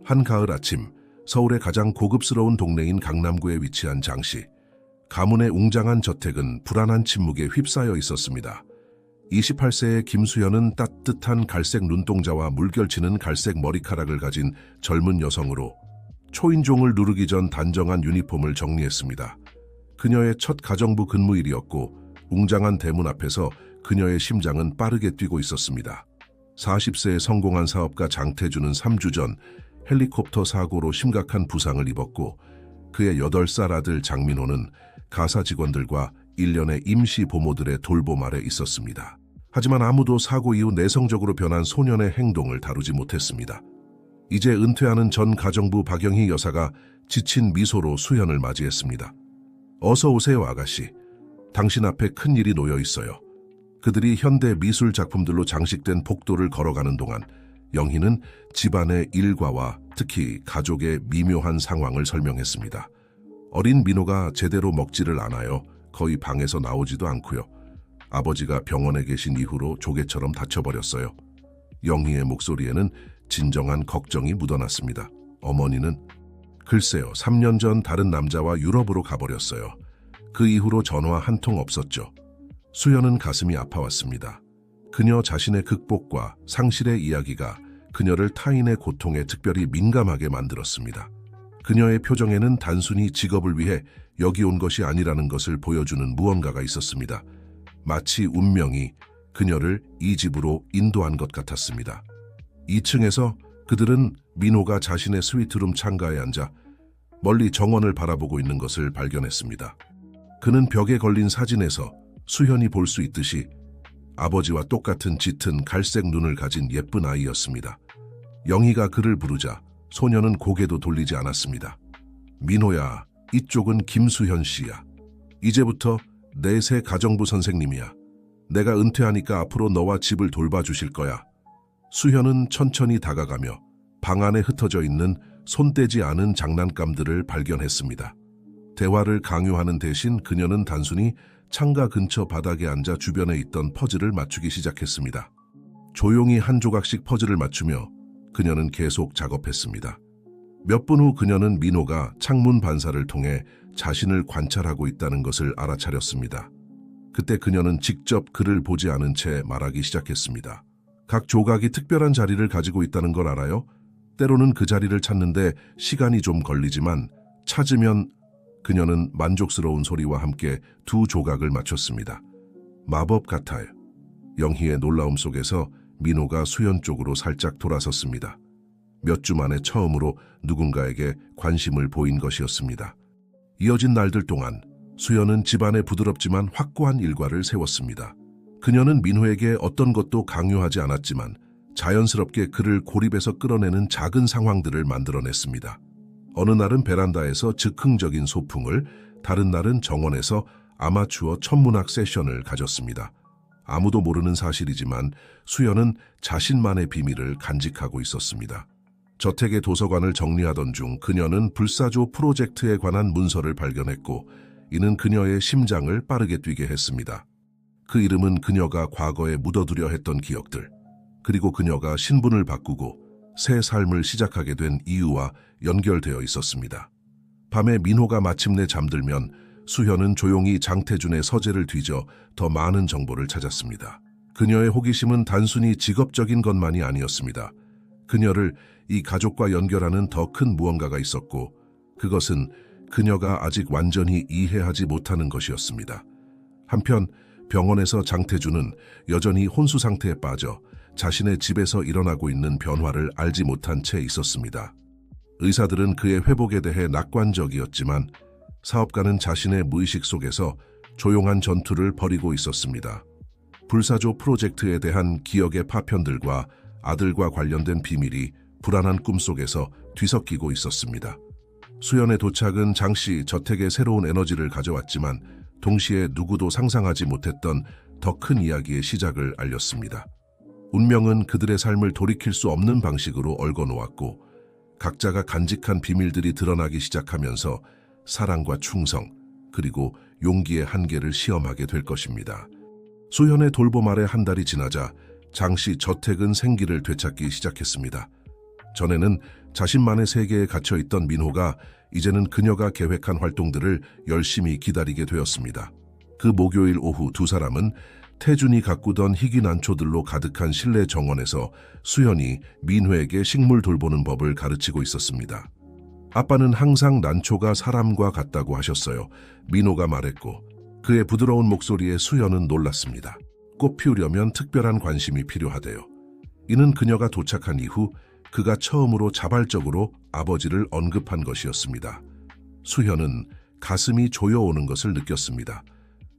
한 가을 아침, 서울의 가장 고급스러운 동네인 강남구에 위치한 장씨. 가문의 웅장한 저택은 불안한 침묵에 휩싸여 있었습니다. 28세의 김수현은 따뜻한 갈색 눈동자와 물결치는 갈색 머리카락을 가진 젊은 여성으로 초인종을 누르기 전 단정한 유니폼을 정리했습니다. 그녀의 첫 가정부 근무일이었고 웅장한 대문 앞에서 그녀의 심장은 빠르게 뛰고 있었습니다. 40세의 성공한 사업가 장태주는 3주 전 헬리콥터 사고로 심각한 부상을 입었고 그의 8살 아들 장민호는 가사 직원들과 일련의 임시 보모들의 돌봄 아래 있었습니다. 하지만 아무도 사고 이후 내성적으로 변한 소년의 행동을 다루지 못했습니다. 이제 은퇴하는 전 가정부 박영희 여사가 지친 미소로 수현을 맞이했습니다. 어서 오세요, 아가씨. 당신 앞에 큰일이 놓여 있어요. 그들이 현대 미술 작품들로 장식된 복도를 걸어가는 동안 영희는 집안의 일과와 특히 가족의 미묘한 상황을 설명했습니다. 어린 민호가 제대로 먹지를 않아요. 거의 방에서 나오지도 않고요. 아버지가 병원에 계신 이후로 조개처럼 다쳐버렸어요. 영희의 목소리에는 진정한 걱정이 묻어났습니다. 어머니는 글쎄요, 3년 전 다른 남자와 유럽으로 가버렸어요. 그 이후로 전화 한 통 없었죠. 수연은 가슴이 아파왔습니다. 그녀 자신의 극복과 상실의 이야기가 그녀를 타인의 고통에 특별히 민감하게 만들었습니다. 그녀의 표정에는 단순히 직업을 위해 여기 온 것이 아니라는 것을 보여주는 무언가가 있었습니다. 마치 운명이 그녀를 이 집으로 인도한 것 같았습니다. 2층에서 그들은 민호가 자신의 스위트룸 창가에 앉아 멀리 정원을 바라보고 있는 것을 발견했습니다. 그는 벽에 걸린 사진에서 수현이 볼 수 있듯이 아버지와 똑같은 짙은 갈색 눈을 가진 예쁜 아이였습니다. 영희가 그를 부르자 소녀는 고개도 돌리지 않았습니다. 민호야, 이쪽은 김수현 씨야. 이제부터 내 새 가정부 선생님이야. 내가 은퇴하니까 앞으로 너와 집을 돌봐주실 거야. 수현은 천천히 다가가며 방 안에 흩어져 있는 손대지 않은 장난감들을 발견했습니다. 대화를 강요하는 대신 그녀는 단순히 창가 근처 바닥에 앉아 주변에 있던 퍼즐을 맞추기 시작했습니다. 조용히 한 조각씩 퍼즐을 맞추며 그녀는 계속 작업했습니다. 몇 분 후 그녀는 민호가 창문 반사를 통해 자신을 관찰하고 있다는 것을 알아차렸습니다. 그때 그녀는 직접 그를 보지 않은 채 말하기 시작했습니다. 각 조각이 특별한 자리를 가지고 있다는 걸 알아요? 때로는 그 자리를 찾는데 시간이 좀 걸리지만 찾으면 그녀는 만족스러운 소리와 함께 두 조각을 맞췄습니다. 마법 같아요. 영희의 놀라움 속에서 민호가 수연 쪽으로 살짝 돌아섰습니다. 몇 주 만에 처음으로 누군가에게 관심을 보인 것이었습니다. 이어진 날들 동안 수연은 집안에 부드럽지만 확고한 일과를 세웠습니다. 그녀는 민호에게 어떤 것도 강요하지 않았지만 자연스럽게 그를 고립에서 끌어내는 작은 상황들을 만들어냈습니다. 어느 날은 베란다에서 즉흥적인 소풍을, 다른 날은 정원에서 아마추어 천문학 세션을 가졌습니다. 아무도 모르는 사실이지만 수연은 자신만의 비밀을 간직하고 있었습니다. 저택의 도서관을 정리하던 중 그녀는 불사조 프로젝트에 관한 문서를 발견했고 이는 그녀의 심장을 빠르게 뛰게 했습니다. 그 이름은 그녀가 과거에 묻어두려 했던 기억들, 그리고 그녀가 신분을 바꾸고 새 삶을 시작하게 된 이유와 연결되어 있었습니다. 밤에 민호가 마침내 잠들면 수현은 조용히 장태준의 서재를 뒤져 더 많은 정보를 찾았습니다. 그녀의 호기심은 단순히 직업적인 것만이 아니었습니다. 그녀를 이 가족과 연결하는 더 큰 무언가가 있었고 그것은 그녀가 아직 완전히 이해하지 못하는 것이었습니다. 한편 병원에서 장태준은 여전히 혼수 상태에 빠져 자신의 집에서 일어나고 있는 변화를 알지 못한 채 있었습니다. 의사들은 그의 회복에 대해 낙관적이었지만 사업가는 자신의 무의식 속에서 조용한 전투를 벌이고 있었습니다. 불사조 프로젝트에 대한 기억의 파편들과 아들과 관련된 비밀이 불안한 꿈속에서 뒤섞이고 있었습니다. 수연의 도착은 장씨 저택에 새로운 에너지를 가져왔지만 동시에 누구도 상상하지 못했던 더 큰 이야기의 시작을 알렸습니다. 운명은 그들의 삶을 돌이킬 수 없는 방식으로 얽어놓았고 각자가 간직한 비밀들이 드러나기 시작하면서 사랑과 충성, 그리고 용기의 한계를 시험하게 될 것입니다. 수현의 돌봄 아래 한 달이 지나자 장씨 저택은 생기를 되찾기 시작했습니다. 전에는 자신만의 세계에 갇혀있던 민호가 이제는 그녀가 계획한 활동들을 열심히 기다리게 되었습니다. 그 목요일 오후 두 사람은 태준이 가꾸던 희귀 난초들로 가득한 실내 정원에서 수연이 민호에게 식물 돌보는 법을 가르치고 있었습니다. 아빠는 항상 난초가 사람과 같다고 하셨어요. 민호가 말했고 그의 부드러운 목소리에 수연은 놀랐습니다. 꽃 피우려면 특별한 관심이 필요하대요. 이는 그녀가 도착한 이후 그가 처음으로 자발적으로 아버지를 언급한 것이었습니다. 수현은 가슴이 조여오는 것을 느꼈습니다.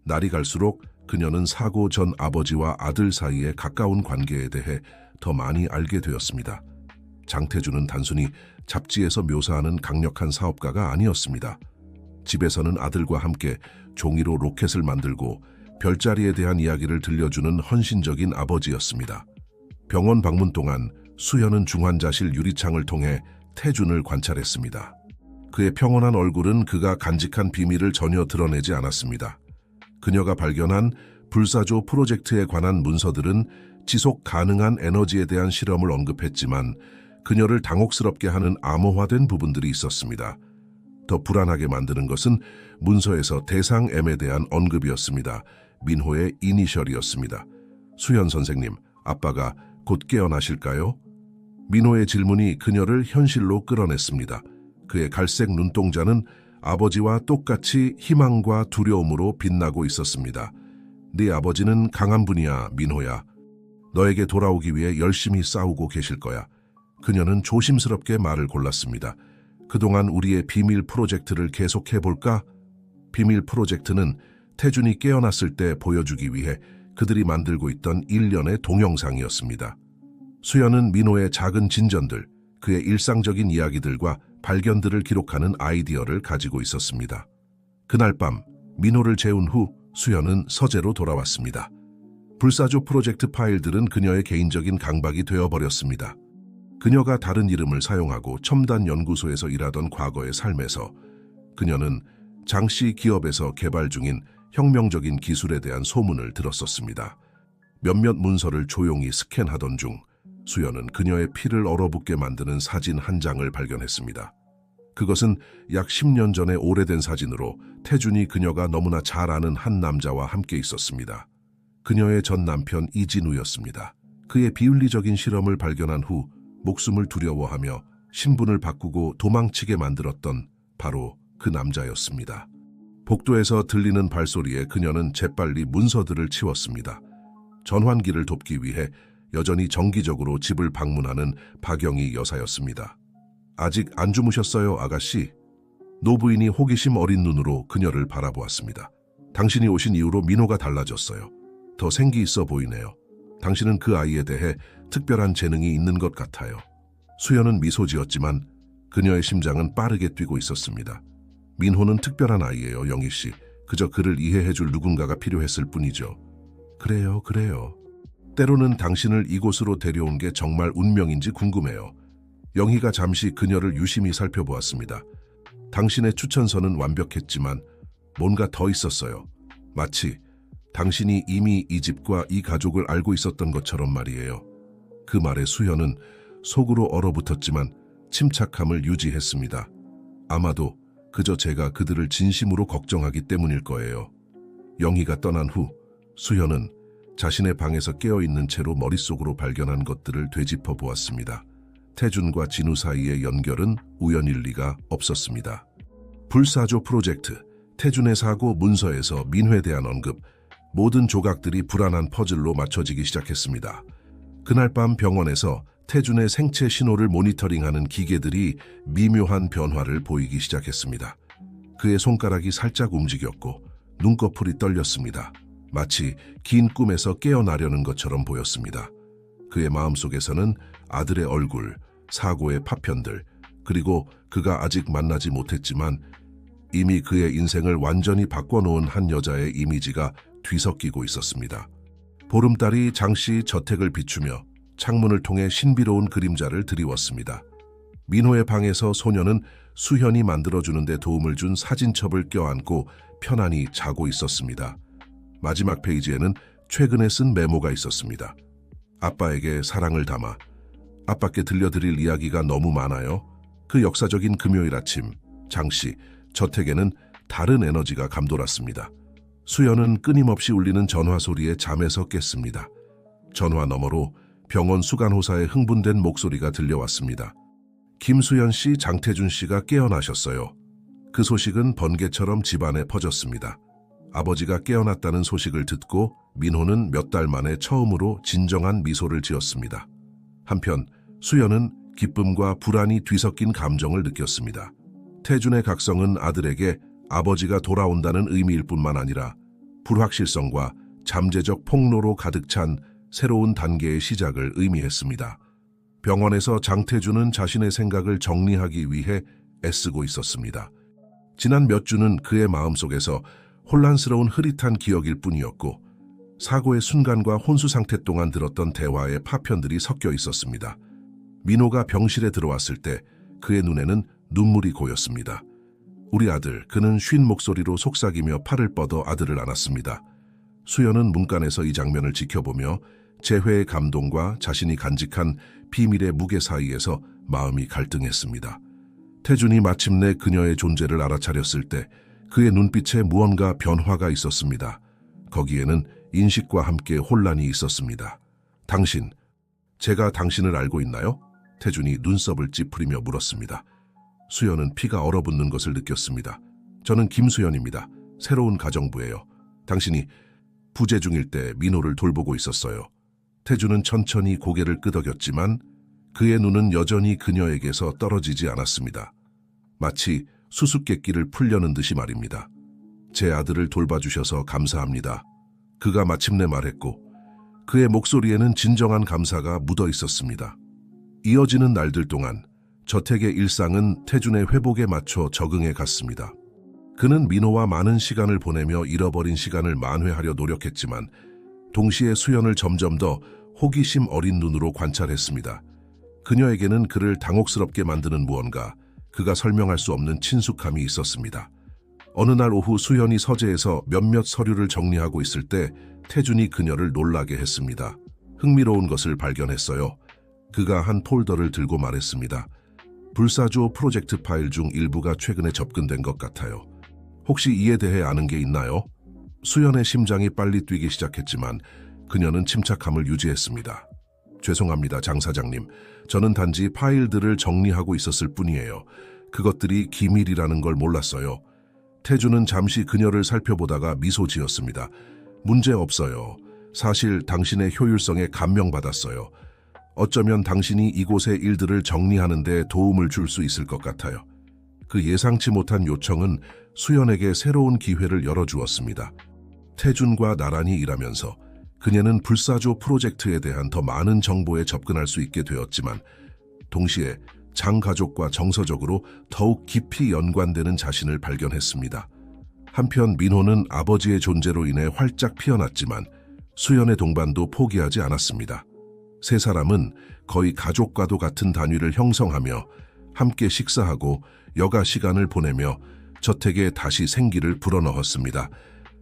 날이 갈수록 그녀는 사고 전 아버지와 아들 사이의 가까운 관계에 대해 더 많이 알게 되었습니다. 장태준은 단순히 잡지에서 묘사하는 강력한 사업가가 아니었습니다. 집에서는 아들과 함께 종이로 로켓을 만들고 별자리에 대한 이야기를 들려주는 헌신적인 아버지였습니다. 병원 방문 동안 수현은 중환자실 유리창을 통해 태준을 관찰했습니다. 그의 평온한 얼굴은 그가 간직한 비밀을 전혀 드러내지 않았습니다. 그녀가 발견한 불사조 프로젝트에 관한 문서들은 지속 가능한 에너지에 대한 실험을 언급했지만 그녀를 당혹스럽게 하는 암호화된 부분들이 있었습니다. 더 불안하게 만드는 것은 문서에서 대상 M에 대한 언급이었습니다. 민호의 이니셜이었습니다. 수현 선생님, 아빠가 곧 깨어나실까요? 민호의 질문이 그녀를 현실로 끌어냈습니다. 그의 갈색 눈동자는 아버지와 똑같이 희망과 두려움으로 빛나고 있었습니다. 네 아버지는 강한 분이야, 민호야. 너에게 돌아오기 위해 열심히 싸우고 계실 거야. 그녀는 조심스럽게 말을 골랐습니다. 그동안 우리의 비밀 프로젝트를 계속해볼까? 비밀 프로젝트는 태준이 깨어났을 때 보여주기 위해 그들이 만들고 있던 일련의 동영상이었습니다. 수연은 민호의 작은 진전들, 그의 일상적인 이야기들과 발견들을 기록하는 아이디어를 가지고 있었습니다. 그날 밤 민호를 재운 후 수연은 서재로 돌아왔습니다. 불사조 프로젝트 파일들은 그녀의 개인적인 강박이 되어버렸습니다. 그녀가 다른 이름을 사용하고 첨단 연구소에서 일하던 과거의 삶에서 그녀는 장씨 기업에서 개발 중인 혁명적인 기술에 대한 소문을 들었었습니다. 몇몇 문서를 조용히 스캔하던 중 수연은 그녀의 피를 얼어붙게 만드는 사진 한 장을 발견했습니다. 그것은 약 10년 전의 오래된 사진으로 태준이 그녀가 너무나 잘 아는 한 남자와 함께 있었습니다. 그녀의 전 남편 이진우였습니다. 그의 비윤리적인 실험을 발견한 후 목숨을 두려워하며 신분을 바꾸고 도망치게 만들었던 바로 그 남자였습니다. 복도에서 들리는 발소리에 그녀는 재빨리 문서들을 치웠습니다. 전환기를 돕기 위해 여전히 정기적으로 집을 방문하는 박영희 여사였습니다. 아직 안 주무셨어요, 아가씨? 노부인이 호기심 어린 눈으로 그녀를 바라보았습니다. 당신이 오신 이후로 민호가 달라졌어요. 더 생기 있어 보이네요. 당신은 그 아이에 대해 특별한 재능이 있는 것 같아요. 수연은 미소 지었지만 그녀의 심장은 빠르게 뛰고 있었습니다. 민호는 특별한 아이예요, 영희 씨. 그저 그를 이해해줄 누군가가 필요했을 뿐이죠. 그래요. 때로는 당신을 이곳으로 데려온 게 정말 운명인지 궁금해요. 영희가 잠시 그녀를 유심히 살펴보았습니다. 당신의 추천서는 완벽했지만 뭔가 더 있었어요. 마치 당신이 이미 이 집과 이 가족을 알고 있었던 것처럼 말이에요. 그 말에 수연은 속으로 얼어붙었지만 침착함을 유지했습니다. 아마도 그저 제가 그들을 진심으로 걱정하기 때문일 거예요. 영희가 떠난 후 수연은 자신의 방에서 깨어있는 채로 머릿속으로 발견한 것들을 되짚어 보았습니다. 태준과 진우 사이의 연결은 우연일 리가 없었습니다. 불사조 프로젝트, 태준의 사고 문서에서 민회에 대한 언급, 모든 조각들이 불안한 퍼즐로 맞춰지기 시작했습니다. 그날 밤 병원에서 태준의 생체 신호를 모니터링하는 기계들이 미묘한 변화를 보이기 시작했습니다. 그의 손가락이 살짝 움직였고 눈꺼풀이 떨렸습니다. 마치 긴 꿈에서 깨어나려는 것처럼 보였습니다. 그의 마음속에서는 아들의 얼굴, 사고의 파편들, 그리고 그가 아직 만나지 못했지만 이미 그의 인생을 완전히 바꿔놓은 한 여자의 이미지가 뒤섞이고 있었습니다. 보름달이 장씨 저택을 비추며 창문을 통해 신비로운 그림자를 드리웠습니다. 민호의 방에서 소녀는 수현이 만들어주는 데 도움을 준 사진첩을 껴안고 편안히 자고 있었습니다. 마지막 페이지에는 최근에 쓴 메모가 있었습니다. 아빠에게 사랑을 담아 아빠께 들려드릴 이야기가 너무 많아요. 그 역사적인 금요일 아침, 장씨, 저택에는 다른 에너지가 감돌았습니다. 수연은 끊임없이 울리는 전화 소리에 잠에서 깼습니다. 전화 너머로 병원 수간호사의 흥분된 목소리가 들려왔습니다. 김수연 씨, 장태준 씨가 깨어나셨어요. 그 소식은 번개처럼 집안에 퍼졌습니다. 아버지가 깨어났다는 소식을 듣고 민호는 몇 달 만에 처음으로 진정한 미소를 지었습니다. 한편 수연은 기쁨과 불안이 뒤섞인 감정을 느꼈습니다. 태준의 각성은 아들에게 아버지가 돌아온다는 의미일 뿐만 아니라 불확실성과 잠재적 폭로로 가득 찬 새로운 단계의 시작을 의미했습니다. 병원에서 장태준은 자신의 생각을 정리하기 위해 애쓰고 있었습니다. 지난 몇 주는 그의 마음속에서 혼란스러운 흐릿한 기억일 뿐이었고 사고의 순간과 혼수 상태 동안 들었던 대화의 파편들이 섞여 있었습니다. 민호가 병실에 들어왔을 때 그의 눈에는 눈물이 고였습니다. 우리 아들, 그는 쉰 목소리로 속삭이며 팔을 뻗어 아들을 안았습니다. 수연은 문간에서 이 장면을 지켜보며 재회의 감동과 자신이 간직한 비밀의 무게 사이에서 마음이 갈등했습니다. 태준이 마침내 그녀의 존재를 알아차렸을 때 그의 눈빛에 무언가 변화가 있었습니다. 거기에는 인식과 함께 혼란이 있었습니다. 당신, 제가 당신을 알고 있나요? 태준이 눈썹을 찌푸리며 물었습니다. 수연은 피가 얼어붙는 것을 느꼈습니다. 저는 김수연입니다. 새로운 가정부예요. 당신이 부재 중일 때 민호를 돌보고 있었어요. 태준은 천천히 고개를 끄덕였지만 그의 눈은 여전히 그녀에게서 떨어지지 않았습니다. 마치 수수께끼를 풀려는 듯이 말입니다. 제 아들을 돌봐주셔서 감사합니다. 그가 마침내 말했고 그의 목소리에는 진정한 감사가 묻어 있었습니다. 이어지는 날들 동안 저택의 일상은 태준의 회복에 맞춰 적응해 갔습니다. 그는 민호와 많은 시간을 보내며 잃어버린 시간을 만회하려 노력했지만 동시에 수연을 점점 더 호기심 어린 눈으로 관찰했습니다. 그녀에게는 그를 당혹스럽게 만드는 무언가, 그가 설명할 수 없는 친숙함이 있었습니다. 어느 날 오후 수연이 서재에서 몇몇 서류를 정리하고 있을 때 태준이 그녀를 놀라게 했습니다. 흥미로운 것을 발견했어요. 그가 한 폴더를 들고 말했습니다. 불사조 프로젝트 파일 중 일부가 최근에 접근된 것 같아요. 혹시 이에 대해 아는 게 있나요? 수연의 심장이 빨리 뛰기 시작했지만 그녀는 침착함을 유지했습니다. 죄송합니다, 장 사장님. 저는 단지 파일들을 정리하고 있었을 뿐이에요. 그것들이 기밀이라는 걸 몰랐어요. 태준은 잠시 그녀를 살펴보다가 미소 지었습니다. 문제 없어요. 사실 당신의 효율성에 감명받았어요. 어쩌면 당신이 이곳의 일들을 정리하는 데 도움을 줄 수 있을 것 같아요. 그 예상치 못한 요청은 수연에게 새로운 기회를 열어주었습니다. 태준과 나란히 일하면서 그녀는 불사조 프로젝트에 대한 더 많은 정보에 접근할 수 있게 되었지만 동시에 장 가족과 정서적으로 더욱 깊이 연관되는 자신을 발견했습니다. 한편 민호는 아버지의 존재로 인해 활짝 피어났지만 수연의 동반도 포기하지 않았습니다. 세 사람은 거의 가족과도 같은 단위를 형성하며 함께 식사하고 여가 시간을 보내며 저택에 다시 생기를 불어넣었습니다.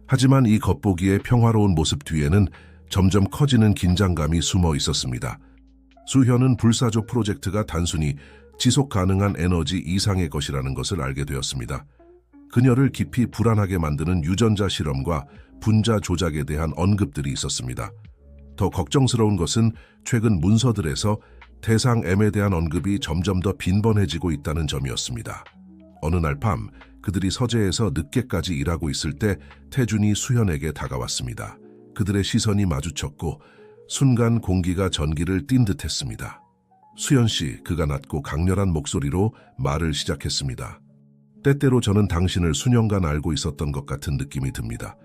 하지만 이 겉보기에 평화로운 모습 뒤에는 점점 커지는 긴장감이 숨어 있었습니다. 수현은 불사조 프로젝트가 단순히 지속 가능한 에너지 이상의 것이라는 것을 알게 되었습니다. 그녀를 깊이 불안하게 만드는 유전자 실험과 분자 조작에 대한 언급들이 있었습니다. 더 걱정스러운 것은 최근 문서들에서 대상 M에 대한 언급이 점점 더 빈번해지고 있다는 점이었습니다. 어느 날 밤 그들이 서재에서 늦게까지 일하고 있을 때 태준이 수현에게 다가왔습니다. 그들의 시선이 마주쳤고 순간 공기가 전기를 띈 듯했습니다. 수연 씨, 그가 낮고 강렬한 목소리로 말을 시작했습니다. 때때로 저는 당신을 수년간 알고 있었던 것 같은 느낌이 듭니다.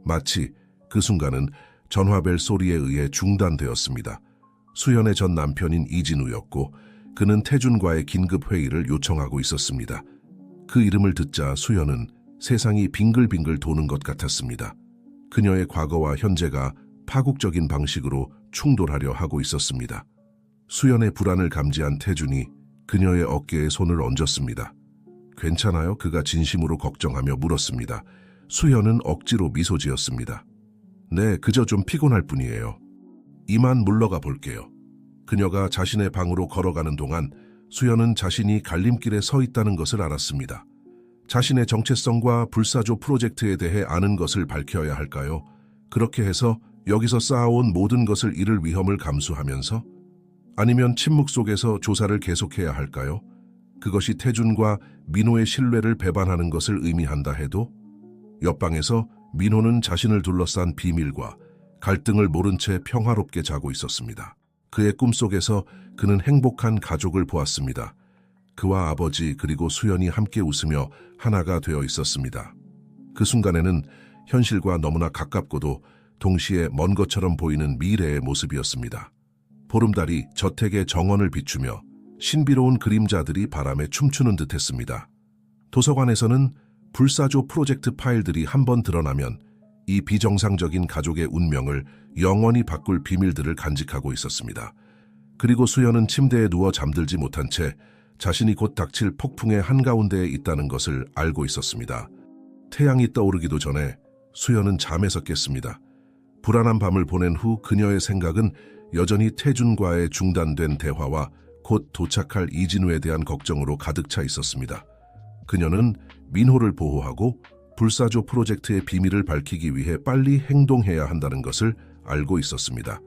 마치 그 순간은 전화벨 소리에 의해 중단되었습니다. 수연의 전 남편인 이진우였고 그는 태준과의 긴급 회의를 요청하고 있었습니다. 그 이름을 듣자 수연은 세상이 빙글빙글 도는 것 같았습니다. 그녀의 과거와 현재가 파국적인 방식으로 충돌하려 하고 있었습니다. 수연의 불안을 감지한 태준이 그녀의 어깨에 손을 얹었습니다. 괜찮아요? 그가 진심으로 걱정하며 물었습니다. 수연은 억지로 미소 지었습니다. 네, 그저 좀 피곤할 뿐이에요. 이만 물러가 볼게요. 그녀가 자신의 방으로 걸어가는 동안 수연은 자신이 갈림길에 서 있다는 것을 알았습니다. 자신의 정체성과 불사조 프로젝트에 대해 아는 것을 밝혀야 할까요? 그렇게 해서 여기서 쌓아온 모든 것을 잃을 위험을 감수하면서? 아니면 침묵 속에서 조사를 계속해야 할까요? 그것이 태준과 민호의 신뢰를 배반하는 것을 의미한다 해도? 옆방에서 민호는 자신을 둘러싼 비밀과 갈등을 모른 채 평화롭게 자고 있었습니다. 그의 꿈속에서 그는 행복한 가족을 보았습니다. 그와 아버지 그리고 수연이 함께 웃으며 하나가 되어 있었습니다. 그 순간에는 현실과 너무나 가깝고도 동시에 먼 것처럼 보이는 미래의 모습이었습니다. 보름달이 저택의 정원을 비추며 신비로운 그림자들이 바람에 춤추는 듯했습니다. 도서관에서는 불사조 프로젝트 파일들이 한번 드러나면 이 비정상적인 가족의 운명을 영원히 바꿀 비밀들을 간직하고 있었습니다. 그리고 수연은 침대에 누워 잠들지 못한 채 자신이 곧 닥칠 폭풍의 한가운데에 있다는 것을 알고 있었습니다. 태양이 떠오르기도 전에 수연은 잠에서 깼습니다. 불안한 밤을 보낸 후 그녀의 생각은 여전히 태준과의 중단된 대화와 곧 도착할 이진우에 대한 걱정으로 가득 차 있었습니다. 그녀는 민호를 보호하고 불사조 프로젝트의 비밀을 밝히기 위해 빨리 행동해야 한다는 것을 알고 있었습니다.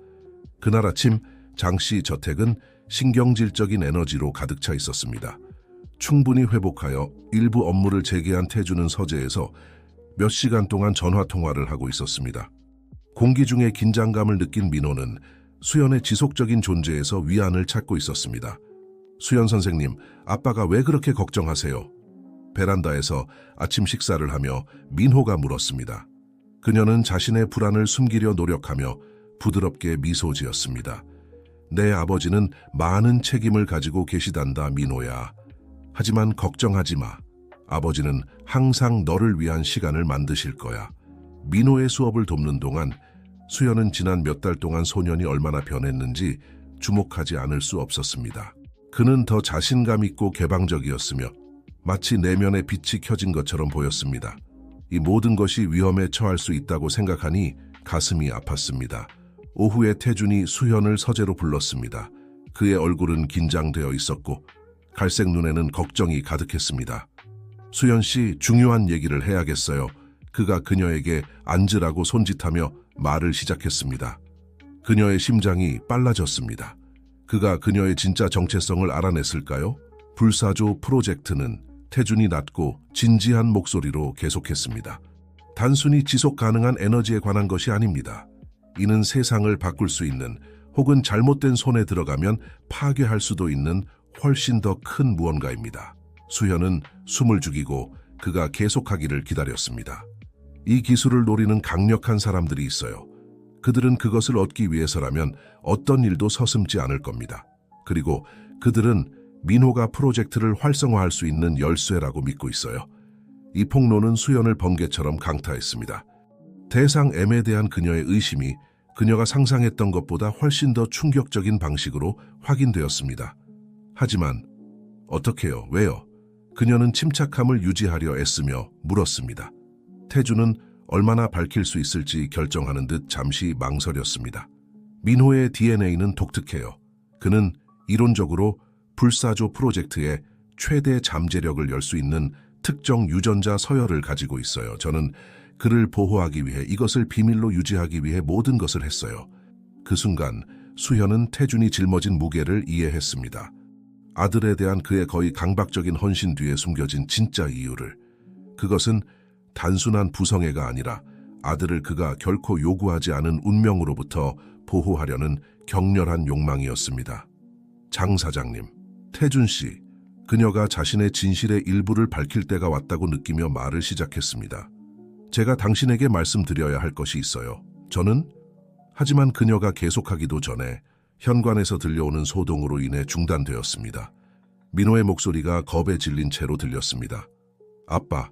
그날 아침 장 씨 저택은 신경질적인 에너지로 가득 차 있었습니다. 충분히 회복하여 일부 업무를 재개한 태준은 서재에서 몇 시간 동안 전화 통화를 하고 있었습니다. 공기 중에 긴장감을 느낀 민호는 수연의 지속적인 존재에서 위안을 찾고 있었습니다. 수연 선생님, 아빠가 왜 그렇게 걱정하세요? 베란다에서 아침 식사를 하며 민호가 물었습니다. 그녀는 자신의 불안을 숨기려 노력하며 부드럽게 미소 지었습니다. 내 아버지는 많은 책임을 가지고 계시단다, 민호야. 하지만 걱정하지 마. 아버지는 항상 너를 위한 시간을 만드실 거야. 민호의 수업을 돕는 동안 수연은 지난 몇 달 동안 소년이 얼마나 변했는지 주목하지 않을 수 없었습니다. 그는 더 자신감 있고 개방적이었으며 마치 내면의 빛이 켜진 것처럼 보였습니다. 이 모든 것이 위험에 처할 수 있다고 생각하니 가슴이 아팠습니다. 오후에 태준이 수연을 서재로 불렀습니다. 그의 얼굴은 긴장되어 있었고 갈색 눈에는 걱정이 가득했습니다. 수연 씨, 중요한 얘기를 해야겠어요. 그가 그녀에게 앉으라고 손짓하며 말을 시작했습니다. 그녀의 심장이 빨라졌습니다. 그가 그녀의 진짜 정체성을 알아냈을까요? 불사조 프로젝트는 태준이 낮고 진지한 목소리로 계속했습니다. 단순히 지속 가능한 에너지에 관한 것이 아닙니다. 이는 세상을 바꿀 수 있는 혹은 잘못된 손에 들어가면 파괴할 수도 있는 훨씬 더 큰 무언가입니다. 수현은 숨을 죽이고 그가 계속하기를 기다렸습니다. 이 기술을 노리는 강력한 사람들이 있어요. 그들은 그것을 얻기 위해서라면 어떤 일도 서슴지 않을 겁니다. 그리고 그들은 민호가 프로젝트를 활성화할 수 있는 열쇠라고 믿고 있어요. 이 폭로는 수연을 번개처럼 강타했습니다. 대상 M에 대한 그녀의 의심이 그녀가 상상했던 것보다 훨씬 더 충격적인 방식으로 확인되었습니다. 하지만 어떻게요? 왜요? 그녀는 침착함을 유지하려 애쓰며 물었습니다. 태준은 얼마나 밝힐 수 있을지 결정하는 듯 잠시 망설였습니다. 민호의 DNA는 독특해요. 그는 이론적으로 불사조 프로젝트의 최대 잠재력을 열 수 있는 특정 유전자 서열을 가지고 있어요. 저는 그를 보호하기 위해 이것을 비밀로 유지하기 위해 모든 것을 했어요. 그 순간 수현은 태준이 짊어진 무게를 이해했습니다. 아들에 대한 그의 거의 강박적인 헌신 뒤에 숨겨진 진짜 이유를. 그것은 단순한 부성애가 아니라 아들을 그가 결코 요구하지 않은 운명으로부터 보호하려는 격렬한 욕망이었습니다. 장 사장님, 태준 씨, 그녀가 자신의 진실의 일부를 밝힐 때가 왔다고 느끼며 말을 시작했습니다. 제가 당신에게 말씀드려야 할 것이 있어요. 하지만 그녀가 계속하기도 전에 현관에서 들려오는 소동으로 인해 중단되었습니다. 민호의 목소리가 겁에 질린 채로 들렸습니다. 아빠,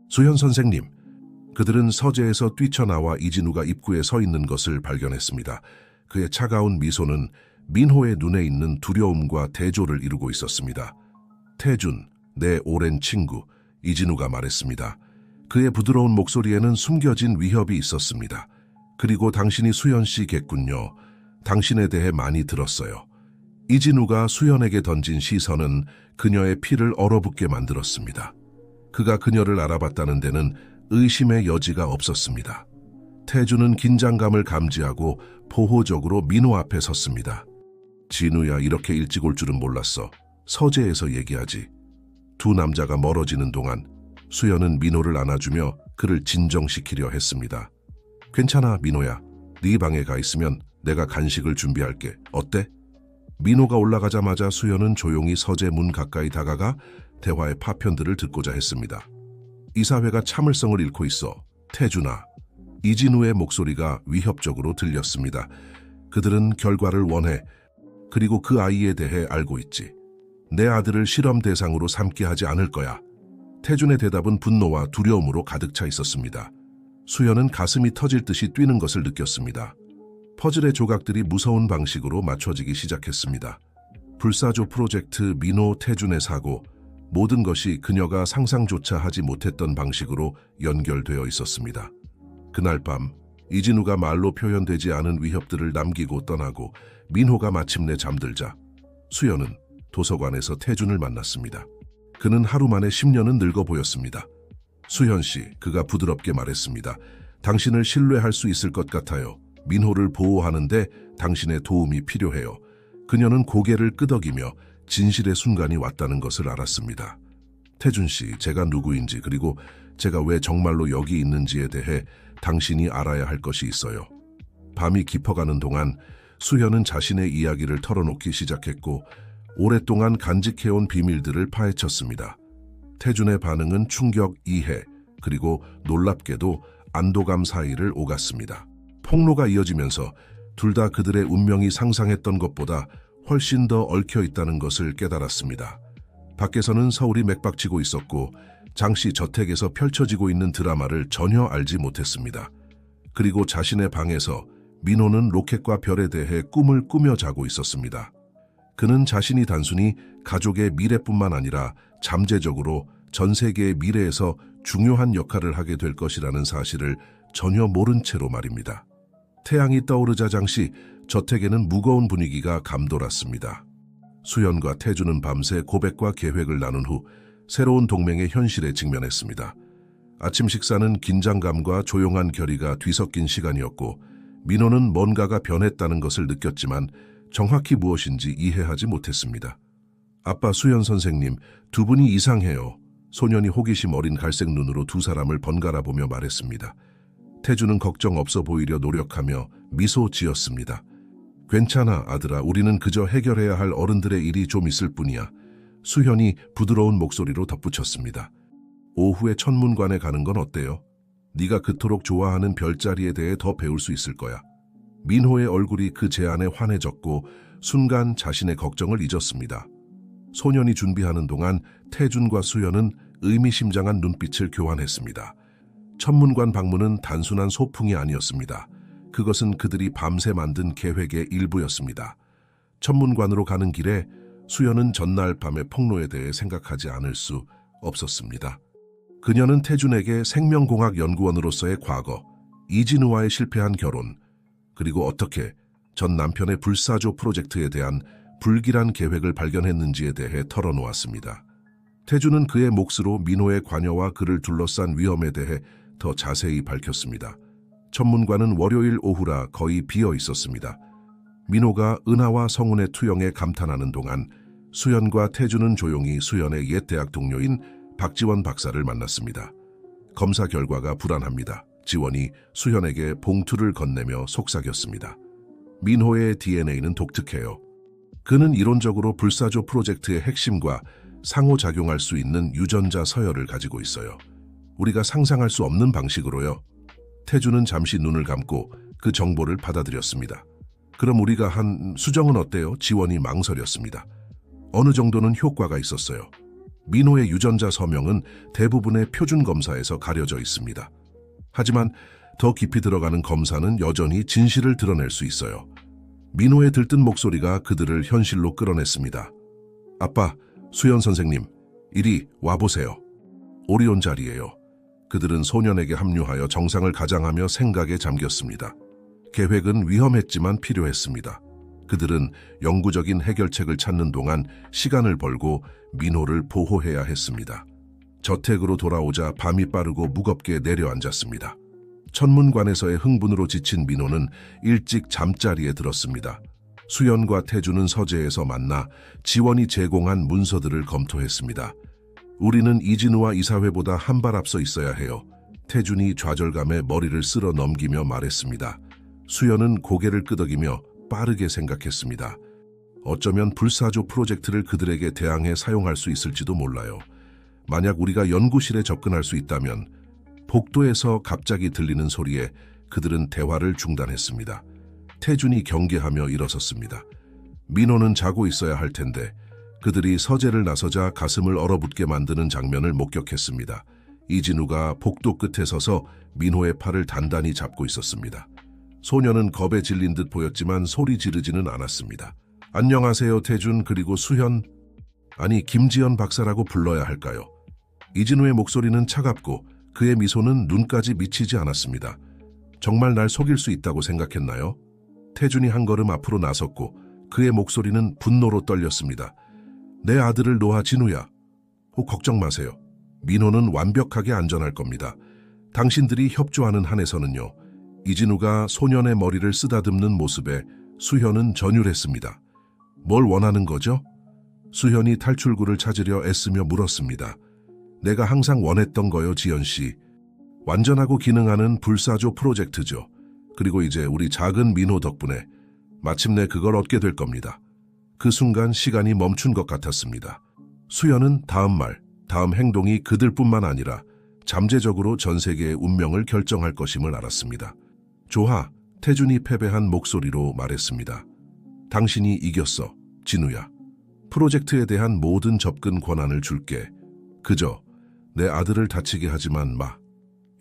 수현 선생님. 그들은 서재에서 뛰쳐나와 이진우가 입구에 서 있는 것을 발견했습니다. 그의 차가운 미소는 민호의 눈에 있는 두려움과 대조를 이루고 있었습니다. 태준, 내 오랜 친구, 이진우가 말했습니다. 그의 부드러운 목소리에는 숨겨진 위협이 있었습니다. 그리고 당신이 수연 씨겠군요. 당신에 대해 많이 들었어요. 이진우가 수연에게 던진 시선은 그녀의 피를 얼어붙게 만들었습니다. 그가 그녀를 알아봤다는 데는 의심의 여지가 없었습니다. 태주는 긴장감을 감지하고 보호적으로 민호 앞에 섰습니다. 진우야, 이렇게 일찍 올 줄은 몰랐어. 서재에서 얘기하지. 두 남자가 멀어지는 동안 수연은 민호를 안아주며 그를 진정시키려 했습니다. 괜찮아, 민호야. 네 방에 가 있으면 내가 간식을 준비할게. 어때? 민호가 올라가자마자 수연은 조용히 서재 문 가까이 다가가 대화의 파편들을 듣고자 했습니다. 이사회가 참을성을 잃고 있어. 태준아. 이진우의 목소리가 위협적으로 들렸습니다. 그들은 결과를 원해. 그리고 그 아이에 대해 알고 있지. 내 아들을 실험 대상으로 삼게 하지 않을 거야. 태준의 대답은 분노와 두려움으로 가득 차 있었습니다. 수연은 가슴이 터질 듯이 뛰는 것을 느꼈습니다. 퍼즐의 조각들이 무서운 방식으로 맞춰지기 시작했습니다. 불사조 프로젝트, 민호, 태준의 사고, 모든 것이 그녀가 상상조차 하지 못했던 방식으로 연결되어 있었습니다. 그날 밤, 이진우가 말로 표현되지 않은 위협들을 남기고 떠나고 민호가 마침내 잠들자 수연은 도서관에서 태준을 만났습니다. 그는 하루 만에 10년은 늙어 보였습니다. 수연 씨, 그가 부드럽게 말했습니다. 당신을 신뢰할 수 있을 것 같아요. 민호를 보호하는데 당신의 도움이 필요해요. 그녀는 고개를 끄덕이며 진실의 순간이 왔다는 것을 알았습니다. 태준 씨, 제가 누구인지 그리고 제가 왜 정말로 여기 있는지에 대해 당신이 알아야 할 것이 있어요. 밤이 깊어가는 동안 수연은 자신의 이야기를 털어놓기 시작했고 오랫동안 간직해온 비밀들을 파헤쳤습니다. 태준의 반응은 충격, 이해, 그리고 놀랍게도 안도감 사이를 오갔습니다. 폭로가 이어지면서 둘 다 그들의 운명이 상상했던 것보다 훨씬 더 얽혀 있다는 것을 깨달았습니다. 밖에서는 서울이 맥박치고 있었고 장씨 저택에서 펼쳐지고 있는 드라마를 전혀 알지 못했습니다. 그리고 자신의 방에서 민호는 로켓과 별에 대해 꿈을 꾸며 자고 있었습니다. 그는 자신이 단순히 가족의 미래뿐만 아니라 잠재적으로 전 세계의 미래에서 중요한 역할을 하게 될 것이라는 사실을 전혀 모른 채로 말입니다. 태양이 떠오르자 장씨 저택에는 무거운 분위기가 감돌았습니다. 수연과 태주는 밤새 고백과 계획을 나눈 후 새로운 동맹의 현실에 직면했습니다. 아침 식사는 긴장감과 조용한 결의가 뒤섞인 시간이었고 민호는 뭔가가 변했다는 것을 느꼈지만 정확히 무엇인지 이해하지 못했습니다. 아빠, 수연 선생님, 두 분이 이상해요. 소년이 호기심 어린 갈색 눈으로 두 사람을 번갈아 보며 말했습니다. 태주는 걱정 없어 보이려 노력하며 미소 지었습니다. 괜찮아, 아들아. 우리는 그저 해결해야 할 어른들의 일이 좀 있을 뿐이야. 수현이 부드러운 목소리로 덧붙였습니다. 오후에 천문관에 가는 건 어때요? 네가 그토록 좋아하는 별자리에 대해 더 배울 수 있을 거야. 민호의 얼굴이 그 제안에 환해졌고 순간 자신의 걱정을 잊었습니다. 소년이 준비하는 동안 태준과 수연은 의미심장한 눈빛을 교환했습니다. 천문관 방문은 단순한 소풍이 아니었습니다. 그것은 그들이 밤새 만든 계획의 일부였습니다. 천문관으로 가는 길에 수연은 전날 밤의 폭로에 대해 생각하지 않을 수 없었습니다. 그녀는 태준에게 생명공학 연구원으로서의 과거, 이진우와의 실패한 결혼, 그리고 어떻게 전 남편의 불사조 프로젝트에 대한 불길한 계획을 발견했는지에 대해 털어놓았습니다. 태준은 그의 몫으로 민호의 관여와 그를 둘러싼 위험에 대해 더 자세히 밝혔습니다. 천문관은 월요일 오후라 거의 비어 있었습니다. 민호가 은하와 성운의 투영에 감탄하는 동안 수연과 태준은 조용히 수연의 옛 대학 동료인 박지원 박사를 만났습니다. 검사 결과가 불안합니다. 지원이 수연에게 봉투를 건네며 속삭였습니다. 민호의 DNA는 독특해요. 그는 이론적으로 불사조 프로젝트의 핵심과 상호작용할 수 있는 유전자 서열을 가지고 있어요. 우리가 상상할 수 없는 방식으로요. 태준은 잠시 눈을 감고 그 정보를 받아들였습니다. 그럼 우리가 한 수정은 어때요? 지원이 망설였습니다. 어느 정도는 효과가 있었어요. 민호의 유전자 서명은 대부분의 표준 검사에서 가려져 있습니다. 하지만 더 깊이 들어가는 검사는 여전히 진실을 드러낼 수 있어요. 민호의 들뜬 목소리가 그들을 현실로 끌어냈습니다. 아빠, 수연 선생님, 이리 와보세요. 오리온 자리예요. 그들은 소년에게 합류하여 정상을 가장하며 생각에 잠겼습니다. 계획은 위험했지만 필요했습니다. 그들은 영구적인 해결책을 찾는 동안 시간을 벌고 민호를 보호해야 했습니다. 저택으로 돌아오자 밤이 빠르고 무겁게 내려앉았습니다. 천문관에서의 흥분으로 지친 민호는 일찍 잠자리에 들었습니다. 수연과 태주는 서재에서 만나 지원이 제공한 문서들을 검토했습니다. 우리는 이진우와 이사회보다 한 발 앞서 있어야 해요. 태준이 좌절감에 머리를 쓸어 넘기며 말했습니다. 수연은 고개를 끄덕이며 빠르게 생각했습니다. 어쩌면 불사조 프로젝트를 그들에게 대항해 사용할 수 있을지도 몰라요. 만약 우리가 연구실에 접근할 수 있다면. 복도에서 갑자기 들리는 소리에 그들은 대화를 중단했습니다. 태준이 경계하며 일어섰습니다. 민호는 자고 있어야 할 텐데 그들이 서재를 나서자 가슴을 얼어붙게 만드는 장면을 목격했습니다. 이진우가 복도 끝에 서서 민호의 팔을 단단히 잡고 있었습니다. 소녀는 겁에 질린 듯 보였지만 소리 지르지는 않았습니다. 안녕하세요, 태준, 그리고 수현. 아니, 김지연 박사라고 불러야 할까요? 이진우의 목소리는 차갑고 그의 미소는 눈까지 미치지 않았습니다. 정말 날 속일 수 있다고 생각했나요? 태준이 한 걸음 앞으로 나섰고 그의 목소리는 분노로 떨렸습니다. 내 아들을 놓아, 진우야. 걱정 마세요. 민호는 완벽하게 안전할 겁니다. 당신들이 협조하는 한에서는요. 이진우가 소년의 머리를 쓰다듬는 모습에 수현은 전율했습니다. 뭘 원하는 거죠? 수현이 탈출구를 찾으려 애쓰며 물었습니다. 내가 항상 원했던 거요, 지연 씨. 완전하고 기능하는 불사조 프로젝트죠. 그리고 이제 우리 작은 민호 덕분에 마침내 그걸 얻게 될 겁니다. 그 순간 시간이 멈춘 것 같았습니다. 수연은 다음 행동이 그들뿐만 아니라 잠재적으로 전 세계의 운명을 결정할 것임을 알았습니다. 조하, 태준이 패배한 목소리로 말했습니다. 당신이 이겼어, 진우야. 프로젝트에 대한 모든 접근 권한을 줄게. 그저 내 아들을 다치게 하지만 마.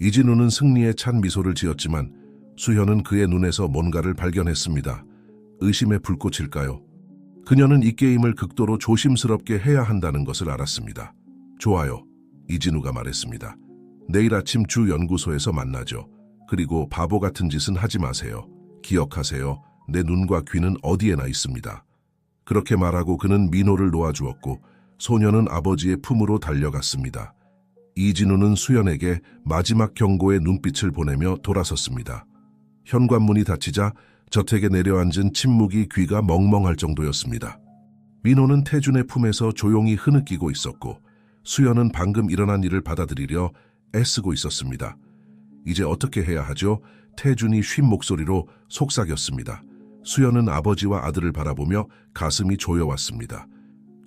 이진우는 승리에 찬 미소를 지었지만 수현은 그의 눈에서 뭔가를 발견했습니다. 의심의 불꽃일까요? 그녀는 이 게임을 극도로 조심스럽게 해야 한다는 것을 알았습니다. 좋아요, 이진우가 말했습니다. 내일 아침 주 연구소에서 만나죠. 그리고 바보 같은 짓은 하지 마세요. 기억하세요. 내 눈과 귀는 어디에나 있습니다. 그렇게 말하고 그는 민호를 놓아주었고 소녀는 아버지의 품으로 달려갔습니다. 이진우는 수연에게 마지막 경고의 눈빛을 보내며 돌아섰습니다. 현관문이 닫히자 저택에 내려앉은 침묵이 귀가 멍멍할 정도였습니다. 민호는 태준의 품에서 조용히 흐느끼고 있었고 수연은 방금 일어난 일을 받아들이려 애쓰고 있었습니다. 이제 어떻게 해야 하죠? 태준이 쉰 목소리로 속삭였습니다. 수연은 아버지와 아들을 바라보며 가슴이 조여왔습니다.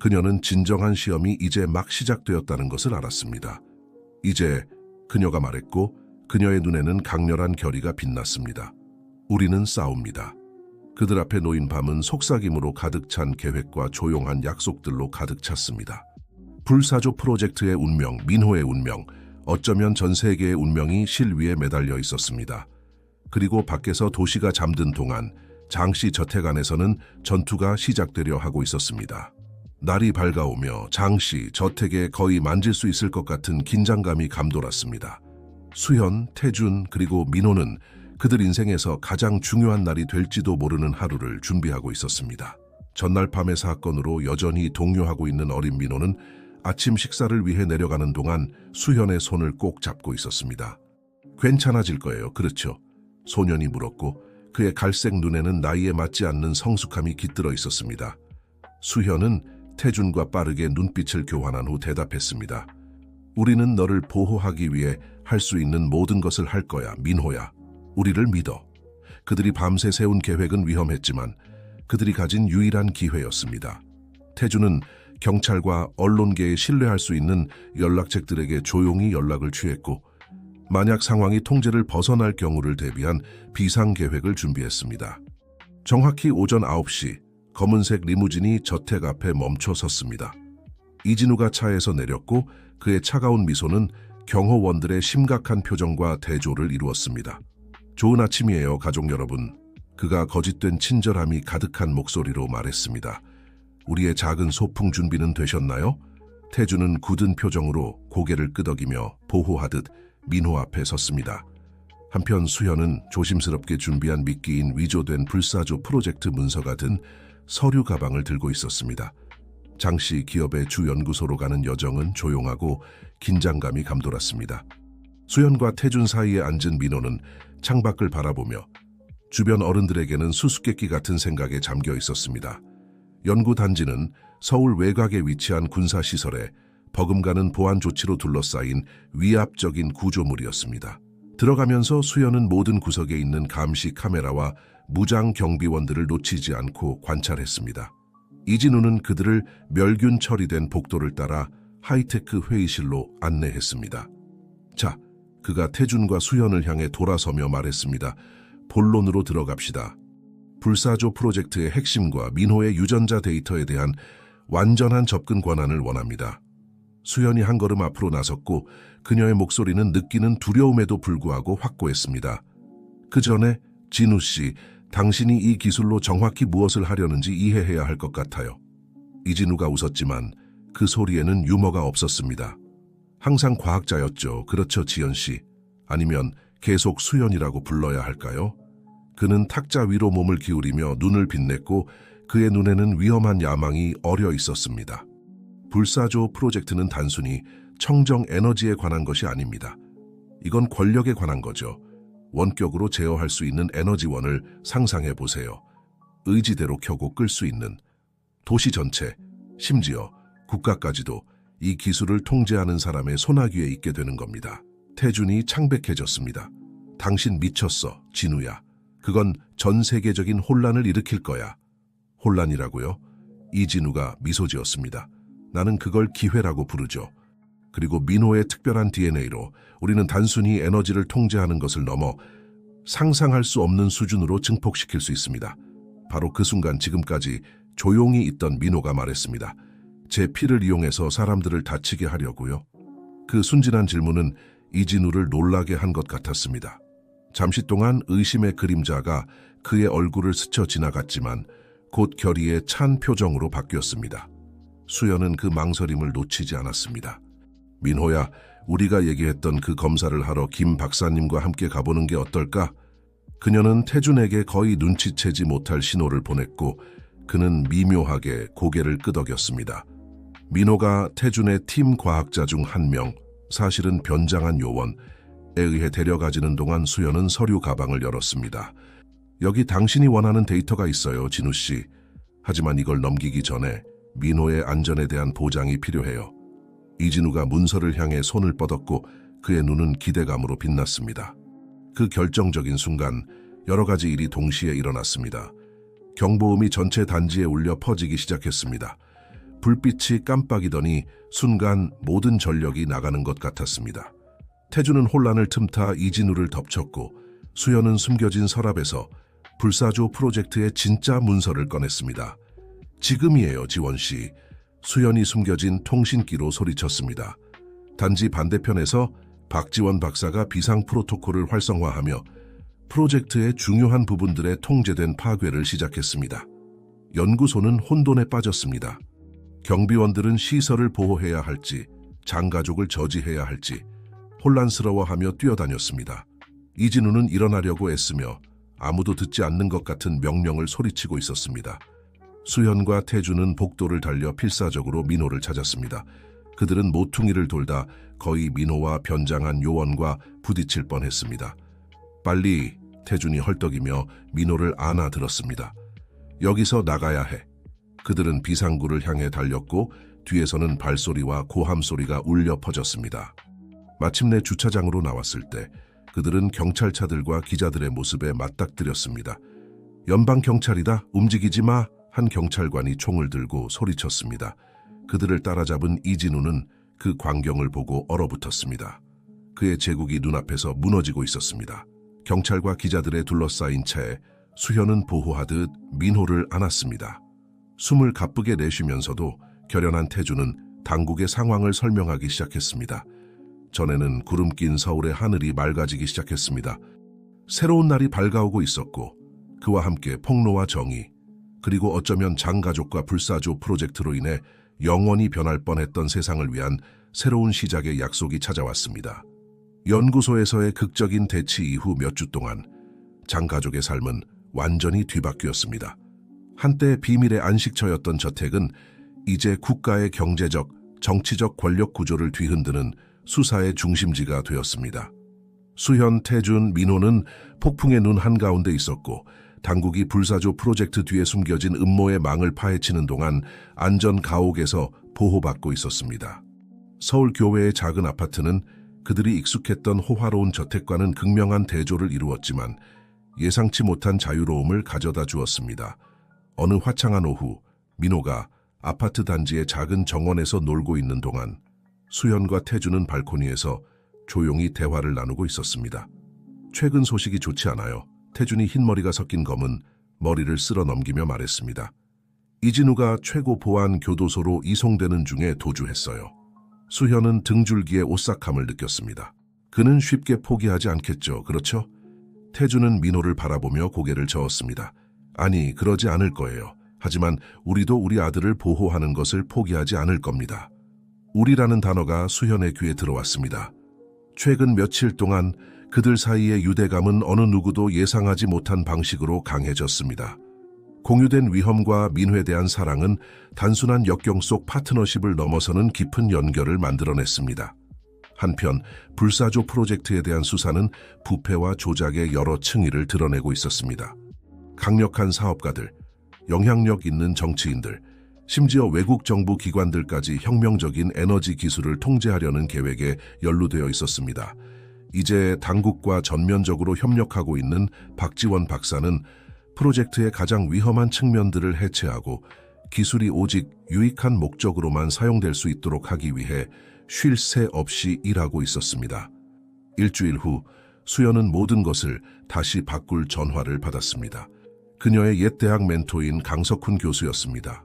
그녀는 진정한 시험이 이제 막 시작되었다는 것을 알았습니다. 이제, 그녀가 말했고 그녀의 눈에는 강렬한 결의가 빛났습니다. 우리는 싸웁니다. 그들 앞에 놓인 밤은 속삭임으로 가득 찬 계획과 조용한 약속들로 가득 찼습니다. 불사조 프로젝트의 운명, 민호의 운명, 어쩌면 전 세계의 운명이 실 위에 매달려 있었습니다. 그리고 밖에서 도시가 잠든 동안 장씨 저택 안에서는 전투가 시작되려 하고 있었습니다. 날이 밝아오며 장씨 저택에 거의 만질 수 있을 것 같은 긴장감이 감돌았습니다. 수현, 태준, 그리고 민호는 그들 인생에서 가장 중요한 날이 될지도 모르는 하루를 준비하고 있었습니다. 전날 밤의 사건으로 여전히 동요하고 있는 어린 민호는 아침 식사를 위해 내려가는 동안 수현의 손을 꼭 잡고 있었습니다. 괜찮아질 거예요, 그렇죠? 소년이 물었고 그의 갈색 눈에는 나이에 맞지 않는 성숙함이 깃들어 있었습니다. 수현은 태준과 빠르게 눈빛을 교환한 후 대답했습니다. 우리는 너를 보호하기 위해 할 수 있는 모든 것을 할 거야, 민호야. 우리를 믿어. 그들이 밤새 세운 계획은 위험했지만 그들이 가진 유일한 기회였습니다. 태준은 경찰과 언론계에 신뢰할 수 있는 연락책들에게 조용히 연락을 취했고 만약 상황이 통제를 벗어날 경우를 대비한 비상계획을 준비했습니다. 정확히 오전 9시 검은색 리무진이 저택 앞에 멈춰 섰습니다. 이진우가 차에서 내렸고 그의 차가운 미소는 경호원들의 심각한 표정과 대조를 이루었습니다. 좋은 아침이에요, 가족 여러분. 그가 거짓된 친절함이 가득한 목소리로 말했습니다. 우리의 작은 소풍 준비는 되셨나요? 태준은 굳은 표정으로 고개를 끄덕이며 보호하듯 민호 앞에 섰습니다. 한편 수현은 조심스럽게 준비한 미끼인 위조된 불사조 프로젝트 문서가 든 서류 가방을 들고 있었습니다. 장씨 기업의 주 연구소로 가는 여정은 조용하고 긴장감이 감돌았습니다. 수현과 태준 사이에 앉은 민호는 창밖을 바라보며 주변 어른들에게는 수수께끼 같은 생각에 잠겨 있었습니다. 연구단지는 서울 외곽에 위치한 군사시설에 버금가는 보안 조치로 둘러싸인 위압적인 구조물이었습니다. 들어가면서 수현은 모든 구석에 있는 감시 카메라와 무장 경비원들을 놓치지 않고 관찰했습니다. 이진우는 그들을 멸균 처리된 복도를 따라 하이테크 회의실로 안내했습니다. 자, 그가 태준과 수현을 향해 돌아서며 말했습니다. 본론으로 들어갑시다. 불사조 프로젝트의 핵심과 민호의 유전자 데이터에 대한 완전한 접근 권한을 원합니다. 수현이 한 걸음 앞으로 나섰고 그녀의 목소리는 느끼는 두려움에도 불구하고 확고했습니다. 그 전에 진우 씨, 당신이 이 기술로 정확히 무엇을 하려는지 이해해야 할 것 같아요. 이진우가 웃었지만 그 소리에는 유머가 없었습니다. 항상 과학자였죠. 그렇죠, 지연 씨. 아니면 계속 수연이라고 불러야 할까요? 그는 탁자 위로 몸을 기울이며 눈을 빛냈고 그의 눈에는 위험한 야망이 어려 있었습니다. 불사조 프로젝트는 단순히 청정 에너지에 관한 것이 아닙니다. 이건 권력에 관한 거죠. 원격으로 제어할 수 있는 에너지원을 상상해 보세요. 의지대로 켜고 끌 수 있는 도시 전체, 심지어 국가까지도 이 기술을 통제하는 사람의 손아귀에 있게 되는 겁니다. 태준이 창백해졌습니다. 당신 미쳤어, 진우야. 그건 전 세계적인 혼란을 일으킬 거야. 혼란이라고요? 이진우가 미소 지었습니다. 나는 그걸 기회라고 부르죠. 그리고 민호의 특별한 DNA로 우리는 단순히 에너지를 통제하는 것을 넘어 상상할 수 없는 수준으로 증폭시킬 수 있습니다. 바로 그 순간 지금까지 조용히 있던 민호가 말했습니다. 제 피를 이용해서 사람들을 다치게 하려고요? 그 순진한 질문은 이진우를 놀라게 한 것 같았습니다. 잠시 동안 의심의 그림자가 그의 얼굴을 스쳐 지나갔지만 곧 결의의 찬 표정으로 바뀌었습니다. 수연은 그 망설임을 놓치지 않았습니다. 민호야, 우리가 얘기했던 그 검사를 하러 김 박사님과 함께 가보는 게 어떨까? 그녀는 태준에게 거의 눈치채지 못할 신호를 보냈고 그는 미묘하게 고개를 끄덕였습니다. 민호가 태준의 팀 과학자 중 한 명, 사실은 변장한 요원에 의해 데려가지는 동안 수연은 서류 가방을 열었습니다. 여기 당신이 원하는 데이터가 있어요, 진우 씨. 하지만 이걸 넘기기 전에 민호의 안전에 대한 보장이 필요해요. 이진우가 문서를 향해 손을 뻗었고 그의 눈은 기대감으로 빛났습니다. 그 결정적인 순간 여러 가지 일이 동시에 일어났습니다. 경보음이 전체 단지에 울려 퍼지기 시작했습니다. 불빛이 깜빡이더니 순간 모든 전력이 나가는 것 같았습니다. 태준은 혼란을 틈타 이진우를 덮쳤고 수연은 숨겨진 서랍에서 불사조 프로젝트의 진짜 문서를 꺼냈습니다. 지금이에요, 지원 씨. 수연이 숨겨진 통신기로 소리쳤습니다. 단지 반대편에서 박지원 박사가 비상 프로토콜을 활성화하며 프로젝트의 중요한 부분들에 통제된 파괴를 시작했습니다. 연구소는 혼돈에 빠졌습니다. 경비원들은 시설을 보호해야 할지, 장가족을 저지해야 할지 혼란스러워하며 뛰어다녔습니다. 이진우는 일어나려고 애쓰며 아무도 듣지 않는 것 같은 명령을 소리치고 있었습니다. 수현과 태준은 복도를 달려 필사적으로 민호를 찾았습니다. 그들은 모퉁이를 돌다 거의 민호와 변장한 요원과 부딪힐 뻔했습니다. 빨리, 태준이 헐떡이며 민호를 안아들었습니다. 여기서 나가야 해. 그들은 비상구를 향해 달렸고 뒤에서는 발소리와 고함소리가 울려 퍼졌습니다. 마침내 주차장으로 나왔을 때 그들은 경찰차들과 기자들의 모습에 맞닥뜨렸습니다. 연방경찰이다, 움직이지 마! 한 경찰관이 총을 들고 소리쳤습니다. 그들을 따라잡은 이진우는 그 광경을 보고 얼어붙었습니다. 그의 제국이 눈앞에서 무너지고 있었습니다. 경찰과 기자들에 둘러싸인 채 수현은 보호하듯 민호를 안았습니다. 숨을 가쁘게 내쉬면서도 결연한 태준은 당국의 상황을 설명하기 시작했습니다. 전에는 구름 낀 서울의 하늘이 맑아지기 시작했습니다. 새로운 날이 밝아오고 있었고 그와 함께 폭로와 정의, 그리고 어쩌면 장가족과 불사조 프로젝트로 인해 영원히 변할 뻔했던 세상을 위한 새로운 시작의 약속이 찾아왔습니다. 연구소에서의 극적인 대치 이후 몇 주 동안 장 가족의 삶은 완전히 뒤바뀌었습니다. 한때 비밀의 안식처였던 저택은 이제 국가의 경제적, 정치적 권력 구조를 뒤흔드는 수사의 중심지가 되었습니다. 수현, 태준, 민호는 폭풍의 눈 한가운데 있었고 당국이 불사조 프로젝트 뒤에 숨겨진 음모의 망을 파헤치는 동안 안전 가옥에서 보호받고 있었습니다. 서울 교외의 작은 아파트는 그들이 익숙했던 호화로운 저택과는 극명한 대조를 이루었지만 예상치 못한 자유로움을 가져다 주었습니다. 어느 화창한 오후, 민호가 아파트 단지의 작은 정원에서 놀고 있는 동안 수현과 태준은 발코니에서 조용히 대화를 나누고 있었습니다. 최근 소식이 좋지 않아요. 태준이 흰머리가 섞인 검은 머리를 쓸어 넘기며 말했습니다. 이진우가 최고 보안 교도소로 이송되는 중에 도주했어요. 수현은 등줄기에 오싹함을 느꼈습니다. 그는 쉽게 포기하지 않겠죠, 그렇죠? 태준은 민호를 바라보며 고개를 저었습니다. 아니, 그러지 않을 거예요. 하지만 우리도 우리 아들을 보호하는 것을 포기하지 않을 겁니다. 우리라는 단어가 수현의 귀에 들어왔습니다. 최근 며칠 동안 그들 사이의 유대감은 어느 누구도 예상하지 못한 방식으로 강해졌습니다. 공유된 위험과 민호에 대한 사랑은 단순한 역경 속 파트너십을 넘어서는 깊은 연결을 만들어냈습니다. 한편 불사조 프로젝트에 대한 수사는 부패와 조작의 여러 층위를 드러내고 있었습니다. 강력한 사업가들, 영향력 있는 정치인들, 심지어 외국 정부 기관들까지 혁명적인 에너지 기술을 통제하려는 계획에 연루되어 있었습니다. 이제 당국과 전면적으로 협력하고 있는 박지원 박사는 프로젝트의 가장 위험한 측면들을 해체하고 기술이 오직 유익한 목적으로만 사용될 수 있도록 하기 위해 쉴 새 없이 일하고 있었습니다. 일주일 후 수연은 모든 것을 다시 바꿀 전화를 받았습니다. 그녀의 옛 대학 멘토인 강석훈 교수였습니다.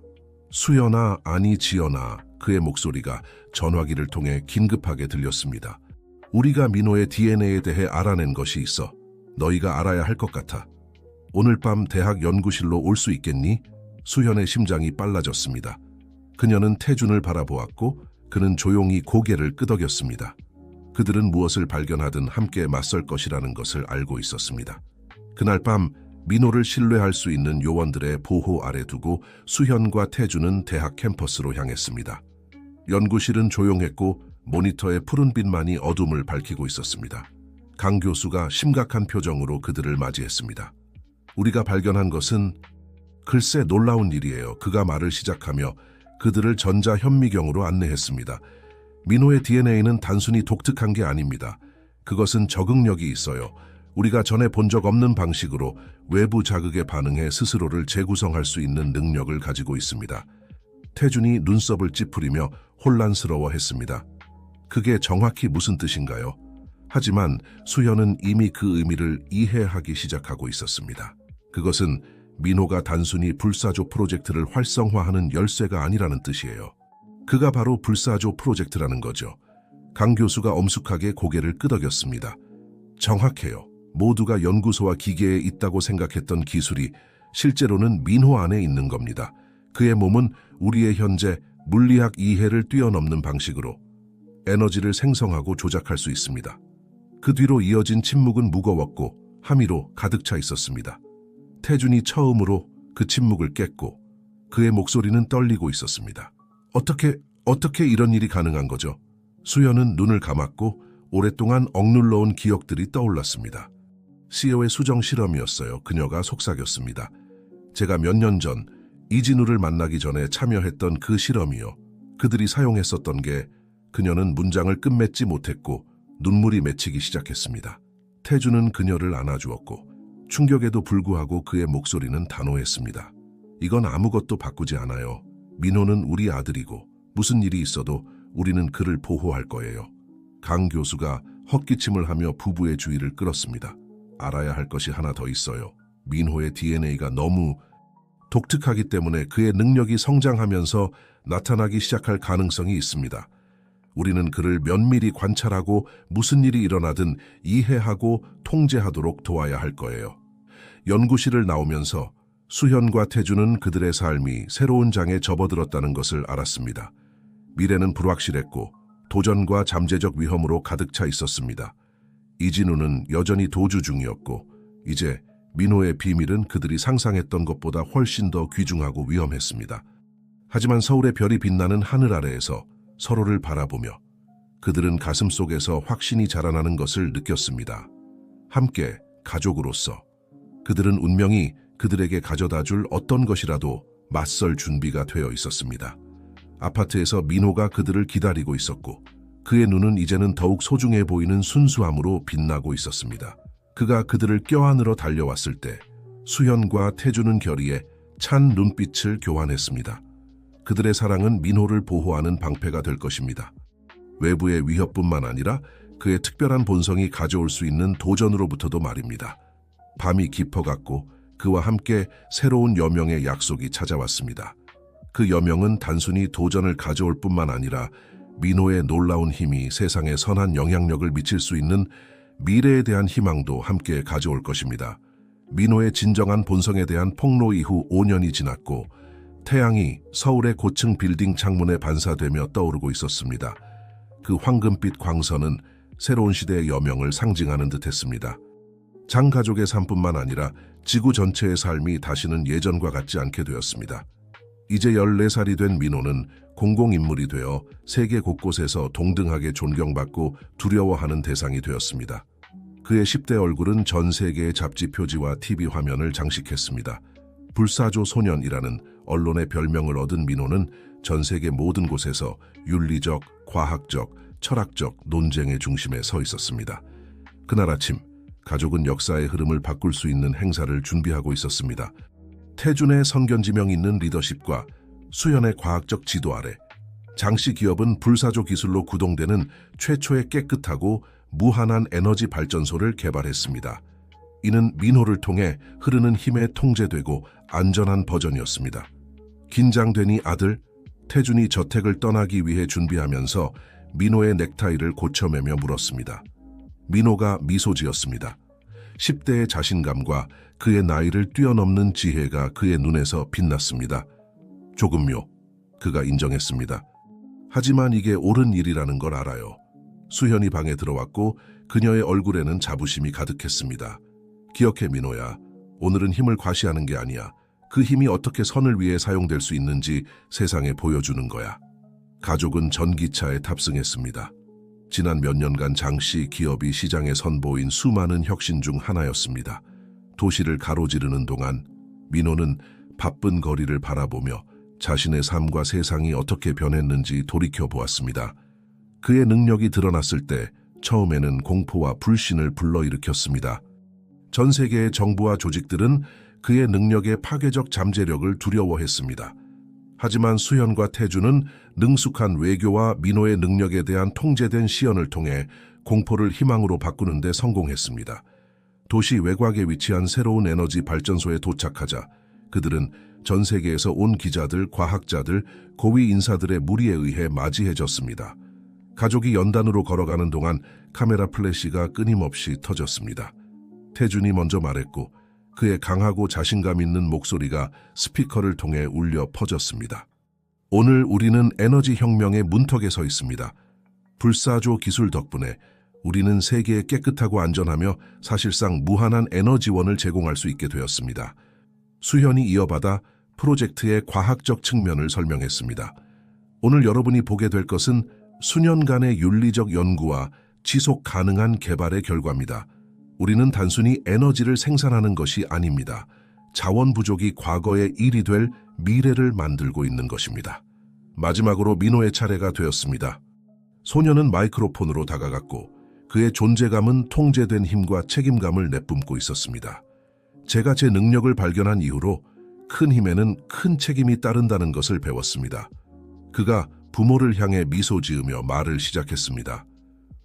수연아, 아니 지연아, 그의 목소리가 전화기를 통해 긴급하게 들렸습니다. 우리가 민호의 DNA에 대해 알아낸 것이 있어. 너희가 알아야 할 것 같아. 오늘 밤 대학 연구실로 올 수 있겠니? 수현의 심장이 빨라졌습니다. 그녀는 태준을 바라보았고 그는 조용히 고개를 끄덕였습니다. 그들은 무엇을 발견하든 함께 맞설 것이라는 것을 알고 있었습니다. 그날 밤 민호를 신뢰할 수 있는 요원들의 보호 아래 두고 수현과 태준은 대학 캠퍼스로 향했습니다. 연구실은 조용했고 모니터의 푸른빛만이 어둠을 밝히고 있었습니다. 강 교수가 심각한 표정으로 그들을 맞이했습니다. 우리가 발견한 것은 글쎄 놀라운 일이에요. 그가 말을 시작하며 그들을 전자현미경으로 안내했습니다. 민호의 DNA는 단순히 독특한 게 아닙니다. 그것은 적응력이 있어요. 우리가 전에 본 적 없는 방식으로 외부 자극에 반응해 스스로를 재구성할 수 있는 능력을 가지고 있습니다. 태준이 눈썹을 찌푸리며 혼란스러워했습니다. 그게 정확히 무슨 뜻인가요? 하지만 수현은 이미 그 의미를 이해하기 시작하고 있었습니다. 그것은 민호가 단순히 불사조 프로젝트를 활성화하는 열쇠가 아니라는 뜻이에요. 그가 바로 불사조 프로젝트라는 거죠. 강 교수가 엄숙하게 고개를 끄덕였습니다. 정확해요. 모두가 연구소와 기계에 있다고 생각했던 기술이 실제로는 민호 안에 있는 겁니다. 그의 몸은 우리의 현재 물리학 이해를 뛰어넘는 방식으로 에너지를 생성하고 조작할 수 있습니다. 그 뒤로 이어진 침묵은 무거웠고 함의로 가득 차 있었습니다. 태준이 처음으로 그 침묵을 깼고 그의 목소리는 떨리고 있었습니다. 어떻게 이런 일이 가능한 거죠? 수연은 눈을 감았고 오랫동안 억눌러온 기억들이 떠올랐습니다. CEO의 수정 실험이었어요. 그녀가 속삭였습니다. 제가 몇 년 전 이진우를 만나기 전에 참여했던 그 실험이요. 그들이 사용했었던 게 그녀는 문장을 끝맺지 못했고 눈물이 맺히기 시작했습니다. 태준은 그녀를 안아주었고 충격에도 불구하고 그의 목소리는 단호했습니다. 이건 아무것도 바꾸지 않아요. 민호는 우리 아들이고 무슨 일이 있어도 우리는 그를 보호할 거예요. 강 교수가 헛기침을 하며 부부의 주의를 끌었습니다. 알아야 할 것이 하나 더 있어요. 민호의 DNA가 너무 독특하기 때문에 그의 능력이 성장하면서 나타나기 시작할 가능성이 있습니다. 우리는 그를 면밀히 관찰하고 무슨 일이 일어나든 이해하고 통제하도록 도와야 할 거예요. 연구실을 나오면서 수현과 태준은 그들의 삶이 새로운 장에 접어들었다는 것을 알았습니다. 미래는 불확실했고 도전과 잠재적 위험으로 가득 차 있었습니다. 이진우는 여전히 도주 중이었고 이제 민호의 비밀은 그들이 상상했던 것보다 훨씬 더 귀중하고 위험했습니다. 하지만 서울의 별이 빛나는 하늘 아래에서 서로를 바라보며 그들은 가슴속에서 확신이 자라나는 것을 느꼈습니다. 함께 가족으로서 그들은 운명이 그들에게 가져다줄 어떤 것이라도 맞설 준비가 되어 있었습니다. 아파트에서 민호가 그들을 기다리고 있었고 그의 눈은 이제는 더욱 소중해 보이는 순수함으로 빛나고 있었습니다. 그가 그들을 껴안으러 달려왔을 때 수현과 태주는 결의에 찬 눈빛을 교환했습니다. 그들의 사랑은 민호를 보호하는 방패가 될 것입니다. 외부의 위협뿐만 아니라 그의 특별한 본성이 가져올 수 있는 도전으로부터도 말입니다. 밤이 깊어갔고 그와 함께 새로운 여명의 약속이 찾아왔습니다. 그 여명은 단순히 도전을 가져올 뿐만 아니라 민호의 놀라운 힘이 세상에 선한 영향력을 미칠 수 있는 미래에 대한 희망도 함께 가져올 것입니다. 민호의 진정한 본성에 대한 폭로 이후 5년이 지났고 태양이 서울의 고층 빌딩 창문에 반사되며 떠오르고 있었습니다. 그 황금빛 광선은 새로운 시대의 여명을 상징하는 듯했습니다. 장 가족의 삶뿐만 아니라 지구 전체의 삶이 다시는 예전과 같지 않게 되었습니다. 이제 14살이 된 민호는 공공인물이 되어 세계 곳곳에서 동등하게 존경받고 두려워하는 대상이 되었습니다. 그의 10대 얼굴은 전 세계의 잡지 표지와 TV 화면을 장식했습니다. 불사조 소년이라는 언론의 별명을 얻은 민호는 전 세계 모든 곳에서 윤리적, 과학적, 철학적 논쟁의 중심에 서 있었습니다. 그날 아침, 가족은 역사의 흐름을 바꿀 수 있는 행사를 준비하고 있었습니다. 태준의 성견지명 있는 리더십과 수현의 과학적 지도 아래 장씨 기업은 불사조 기술로 구동되는 최초의 깨끗하고 무한한 에너지 발전소를 개발했습니다. 이는 민호를 통해 흐르는 힘에 통제되고 안전한 버전이었습니다. 긴장되니 아들 태준이 저택을 떠나기 위해 준비하면서 민호의 넥타이를 고쳐매며 물었습니다. 민호가 미소 지었습니다. 10대의 자신감과 그의 나이를 뛰어넘는 지혜가 그의 눈에서 빛났습니다. 조금요, 그가 인정했습니다. 하지만 이게 옳은 일이라는 걸 알아요. 수현이 방에 들어왔고 그녀의 얼굴에는 자부심이 가득했습니다. 기억해 민호야, 오늘은 힘을 과시하는 게 아니야. 그 힘이 어떻게 선을 위해 사용될 수 있는지 세상에 보여주는 거야. 가족은 전기차에 탑승했습니다. 지난 몇 년간 장씨 기업이 시장에 선보인 수많은 혁신 중 하나였습니다. 도시를 가로지르는 동안 민호는 바쁜 거리를 바라보며 자신의 삶과 세상이 어떻게 변했는지 돌이켜보았습니다. 그의 능력이 드러났을 때 처음에는 공포와 불신을 불러일으켰습니다. 전 세계의 정부와 조직들은 그의 능력의 파괴적 잠재력을 두려워했습니다. 하지만 수현과 태주는 능숙한 외교와 민호의 능력에 대한 통제된 시연을 통해 공포를 희망으로 바꾸는 데 성공했습니다. 도시 외곽에 위치한 새로운 에너지 발전소에 도착하자 그들은 전 세계에서 온 기자들, 과학자들, 고위 인사들의 무리에 의해 맞이해졌습니다. 가족이 연단으로 걸어가는 동안 카메라 플래시가 끊임없이 터졌습니다. 태준이 먼저 말했고 그의 강하고 자신감 있는 목소리가 스피커를 통해 울려 퍼졌습니다. 오늘 우리는 에너지 혁명의 문턱에 서 있습니다. 불사조 기술 덕분에 우리는 세계에 깨끗하고 안전하며 사실상 무한한 에너지원을 제공할 수 있게 되었습니다. 수현이 이어받아 프로젝트의 과학적 측면을 설명했습니다. 오늘 여러분이 보게 될 것은 수년간의 윤리적 연구와 지속 가능한 개발의 결과입니다. 우리는 단순히 에너지를 생산하는 것이 아닙니다. 자원 부족이 과거의 일이 될 미래를 만들고 있는 것입니다. 마지막으로 민호의 차례가 되었습니다. 소녀는 마이크로폰으로 다가갔고 그의 존재감은 통제된 힘과 책임감을 내뿜고 있었습니다. 제가 제 능력을 발견한 이후로 큰 힘에는 큰 책임이 따른다는 것을 배웠습니다. 그가 부모를 향해 미소 지으며 말을 시작했습니다.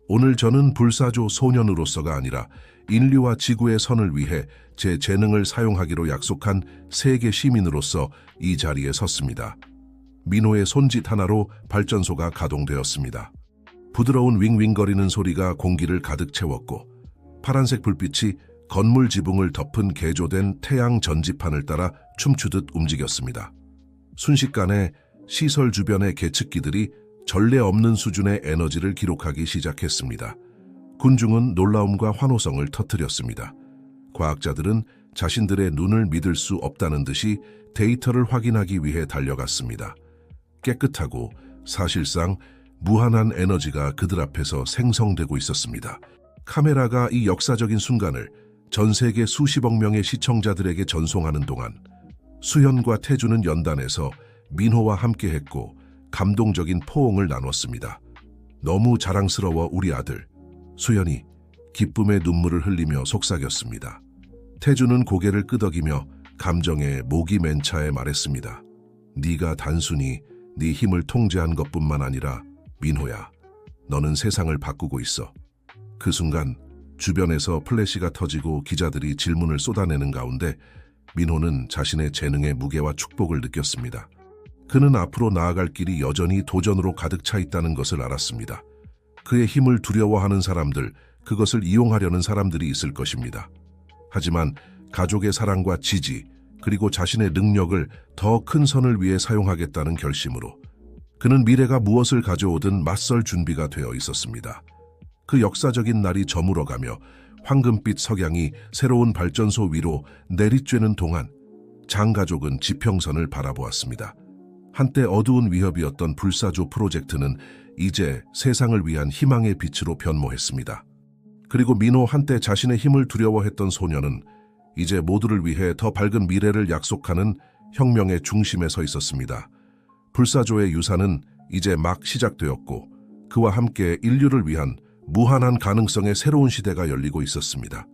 오늘 저는 불사조 소년으로서가 아니라 인류와 지구의 선을 위해 제 재능을 사용하기로 약속한 세계 시민으로서 이 자리에 섰습니다. 민호의 손짓 하나로 발전소가 가동되었습니다. 부드러운 윙윙거리는 소리가 공기를 가득 채웠고 파란색 불빛이 건물 지붕을 덮은 개조된 태양 전지판을 따라 춤추듯 움직였습니다. 순식간에 시설 주변의 계측기들이 전례 없는 수준의 에너지를 기록하기 시작했습니다. 군중은 놀라움과 환호성을 터뜨렸습니다. 과학자들은 자신들의 눈을 믿을 수 없다는 듯이 데이터를 확인하기 위해 달려갔습니다. 깨끗하고 사실상 무한한 에너지가 그들 앞에서 생성되고 있었습니다. 카메라가 이 역사적인 순간을 전 세계 수십억 명의 시청자들에게 전송하는 동안 수현과 태주는 연단에서 민호와 함께했고 감동적인 포옹을 나눴습니다. 너무 자랑스러워 우리 아들. 수현이 기쁨의 눈물을 흘리며 속삭였습니다. 태주는 고개를 끄덕이며 감정에 목이 맨 차에 말했습니다. 네가 단순히 네 힘을 통제한 것뿐만 아니라 민호야, 너는 세상을 바꾸고 있어. 그 순간 주변에서 플래시가 터지고 기자들이 질문을 쏟아내는 가운데 민호는 자신의 재능의 무게와 축복을 느꼈습니다. 그는 앞으로 나아갈 길이 여전히 도전으로 가득 차 있다는 것을 알았습니다. 그의 힘을 두려워하는 사람들, 그것을 이용하려는 사람들이 있을 것입니다. 하지만 가족의 사랑과 지지, 그리고 자신의 능력을 더 큰 선을 위해 사용하겠다는 결심으로 그는 미래가 무엇을 가져오든 맞설 준비가 되어 있었습니다. 그 역사적인 날이 저물어가며 황금빛 석양이 새로운 발전소 위로 내리쬐는 동안 장 가족은 지평선을 바라보았습니다. 한때 어두운 위협이었던 불사조 프로젝트는 이제 세상을 위한 희망의 빛으로 변모했습니다. 그리고 민호, 한때 자신의 힘을 두려워했던 소녀는 이제 모두를 위해 더 밝은 미래를 약속하는 혁명의 중심에 서 있었습니다. 불사조의 유산은 이제 막 시작되었고 그와 함께 인류를 위한 무한한 가능성의 새로운 시대가 열리고 있었습니다.